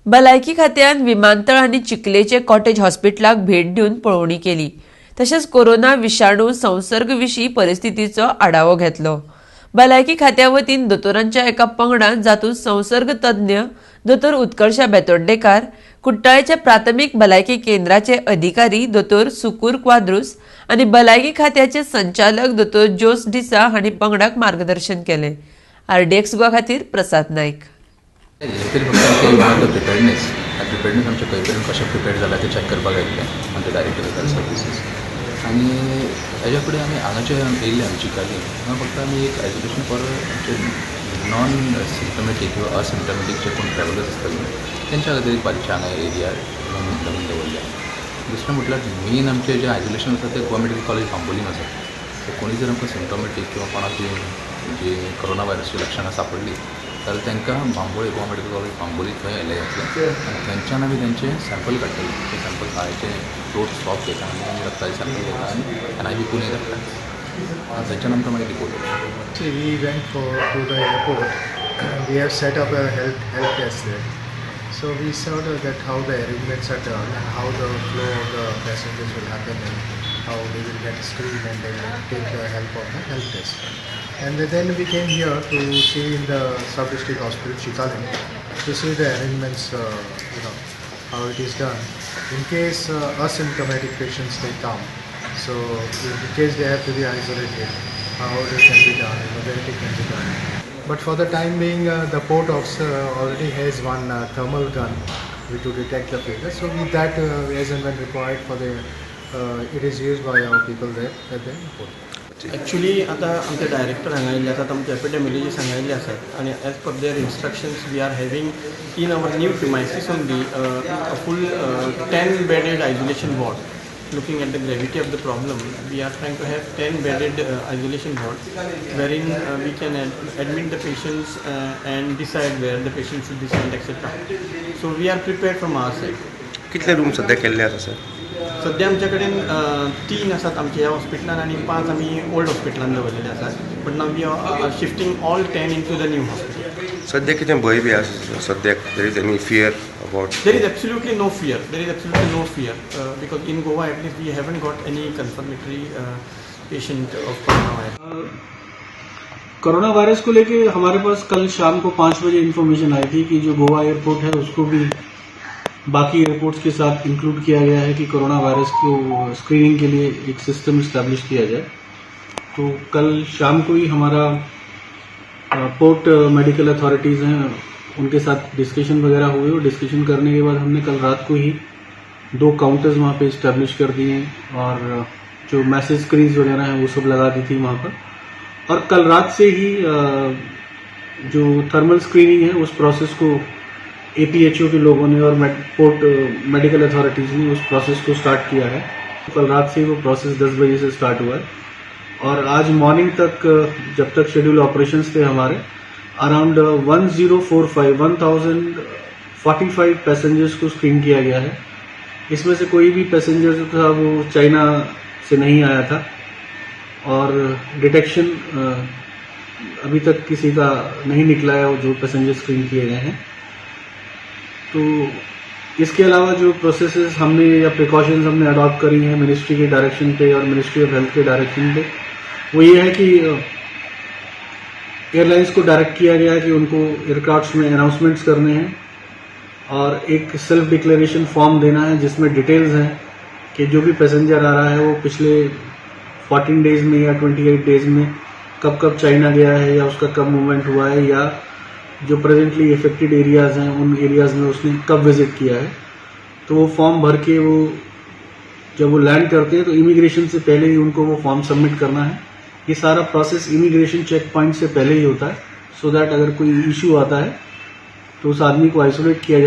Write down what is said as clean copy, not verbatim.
भलायकी खात्यान विमानतळ आणि चिखलेचे कॉटेज हॉस्पिटलाक भेट दिवन पळोवणी केली। तशेंच कोरोना विषाणू संसर्ग विशीं परिस्थितीचो आढावो घेतलो। भलायकी खात्या वतीन दोतोरांच्या एका पंगडान जातूंत संसर्ग तज्ञ दोतोर उत्कर्षा बेतोड्डेकार, कुट्टाळेचे प्राथमीक भलायकी केंद्राचे अधिकारी दोतोर सुकूर क्वाद्रूस आनी भलायकी खात्याचे संचालक दोतोर जोस डिसा हांणी पंगडाक मार्गदर्शन केले। RDX गोवा खातीर प्रसाद नाईक। तरी फक्त प्रिपेर्डनेस आमच्या खंय कशें प्रिपेर्ड जाला ते चॅक करपाक आयिल्ले आमचे डायरेक्टर ऑफ हेल्थ सर्विसीस आनी हेज्या फुडें आमी हांगाचे येयल्ले आमी चिकाली हांगा फक्त आमी एक आयसोलेशन फॉर नॉन सिम्टमॅटीक किंवा असिम्टमॅटीक जे कोण ट्रॅव्हलर्स आसतले तेंच्या खातीर एक बारीकशे हांगा एरिया लावन दवरले। दुसरें म्हटल्यार मेन आमचे जे आयसोलेशन आसा ते गोवा मेडिकल कॉलेज बांबोलीम आसा। सो कोणी जर आमकां सिम्टमॅटीक किंवा कोणाक जी कोरोना वायरसची लक्षणां सापडली जाल्यार तांकां बांबोळी गोवा मेडिकल कॉलेज बांबोली थंय येयले जातले आनी थंयच्यान आमी तेंचे सॅम्पल काडटले। ते सॅम्पल हांचे थ्रोट स्वॅब घेता आनी रक्ताचे सॅम्पल घेता आनी NIV पुणे धाडटा आनी थंयच्यान आमकां मागीर रिपोर्ट येता। We went to the airport. We have set up a health test there. So we saw that how the arrangements are done and how the flow of the passengers will happen and how they will get screened and they will take the help of the health test. And then we came here to see in the sub-district hospital Chikale to see the arrangements, how it is done. In case asymptomatic patients they come, so in case they have to be isolated, how it can be done, whether it can be done. But for the time being, the port officer already has one thermal gun to detect the fever. So with that, as and when required, it is used by our people there at the port. Actually, आता आमचे director हांगा आयिल्ले आसात, आमचे epidemiologist हांगा आयिल्ले आसात आनी as per their instructions we are having in our new premises only a full 10-bedded isolation ward. Looking at the gravity of the problem, we are trying to have 10-bedded isolation ward wherein we can admit the patients and decide where the patient should be sent, etc. So we are prepared from our side. कितले room सध्या केल्ले आसा sir? सध्या आमचे कडेन 3 आसात आमच्या ह्या हॉस्पिटलान आनी 5 आमी ओल्ड हॉस्पिटलान दवरलेले आसात। But now we are shifting all 10 into the new hospital. सध्या कितें भंय बी आसा सद्याक? There is any fear about? There is absolutely no fear. There is absolutely no fear because in Goa at least we haven't got any confirmatory patient of coronavirus. Corona virus को लेके हमारे पास कल शाम को 5 बजे information आई थी कि जो गोवा एयरपोर्ट है उसको भी बाकी एयरपोर्ट्स के साथ इंक्लूड किया गया है कि कोरोना वायरस को स्क्रीनिंग के लिए एक सिस्टम इस्टेब्लिश किया जाए। तो कल शाम को ही हमारा पोर्ट मेडिकल अथॉरिटीज़ हैं उनके साथ डिस्कशन वगैरह हुए और डिस्कशन करने के बाद हमने कल रात को ही 2 काउंटर्स वहाँ पे इस्टेब्लिश कर दिए हैं और जो मैसेज स्क्रीन्स वगैरह हैं वो सब लगा दी थी वहाँ पर। और कल रात से ही जो थर्मल स्क्रीनिंग है उस प्रोसेस को APHO के लोगों ने और पोर्ट मेडिकल अथॉरिटीज़ ने उस प्रोसेस को स्टार्ट किया है। कल रात से वो प्रोसेस 10 बजे से स्टार्ट हुआ है और आज मॉर्निंग तक जब तक शेड्यूल ऑपरेशंस थे हमारे अराउंड 1045 पैसेंजर्स को स्क्रीन किया गया है। इसमें से कोई भी पैसेंजर जो था वो चाइना से नहीं आया था और डिटेक्शन अभी तक किसी का नहीं निकला है जो पैसेंजर स्क्रीन किए गए हैं। तो इसके अलावा जो प्रोसेसेस हमने या प्रिकॉशंस हमने अडॉप्ट करी हैं मिनिस्ट्री के डायरेक्शन पे और मिनिस्ट्री ऑफ हेल्थ के डायरेक्शन पे वो ये है कि एयरलाइंस को डायरेक्ट किया गया है कि उनको एयरक्राफ्ट्स में अनाउंसमेंट्स करने हैं और एक सेल्फ डिक्लेरेशन फॉर्म देना है जिसमें डिटेल्स हैं कि जो भी पैसेंजर आ रहा है वो पिछले 14 डेज में या 28 डेज में कब कब चाइना गया है या उसका कब मूवमेंट हुआ है या जो प्रेजेंटली इफेक्टेड एरियाज़ हैं उन एरियाज़ में उसने कब विजिट किया है। तो वो फॉर्म भर के वो जब वो लैंड करते हैं तो इमिग्रेशन से पहले ही उनको वो फॉर्म सबमिट करना है। ये सारा प्रोसेस इमिग्रेशन चेक पॉइंट से पहले ही होता है सो दैट अगर कोई इशू आता है तो उस आदमी को आइसोलेट किया जाता है।